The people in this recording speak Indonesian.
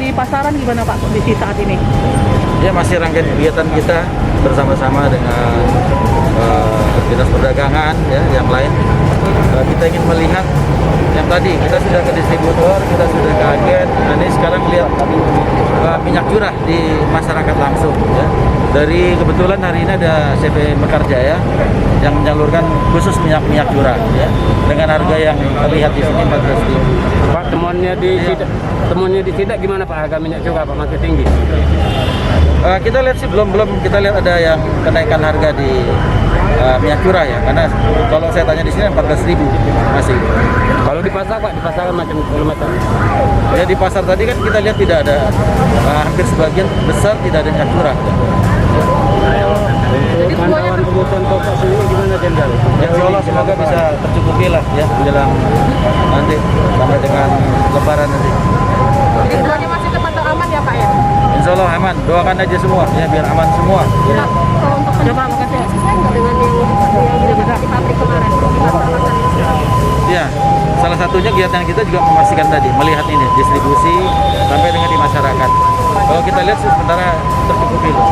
di pasaran gimana Pak kondisi saat ini? Ya masih rangkaian kegiatan kita bersama-sama dengan dinas perdagangan ya yang lain. Kita ingin melihat yang tadi kita sudah ke distributor, kita sudah ke agen. Nah, ini sekarang lihat minyak curah di masyarakat langsung ya. Dari kebetulan hari ini ada CV Mekarjaya yang menyalurkan khusus minyak curah ya dengan harga yang terlihat di sini 14.000. Pak, temuannya di Sidak gimana Pak, harga minyak curah Pak masih tinggi? Kita lihat sih belum kita lihat ada yang kenaikan harga di minyak curah ya, karena kalau saya tanya di sini 14.000 masih. Kalau di pasar Pak, di pasaran macam kilometer? Ya di pasar tadi kan kita lihat tidak ada, hampir sebagian besar tidak ada minyak curah. Untuk pantauan kebutuhan pokok sendiri gimana Jenderal? Ya insya Allah semoga bisa tercukupi lah ya menjelang nanti sampai dengan Lebaran nanti. Jadi semuanya masih terpantau aman ya Pak ya? Insya Allah aman, doakan aja semua ya biar aman semua. Nah, kalau untuk coba makasih ya. Sesuai nggak dengan yang di pabrik kemarin? Ya, salah satunya kegiatan kita juga memastikan tadi melihat ini distribusi sampai dengan di masyarakat. Kalau kita lihat sementara tercukupi loh.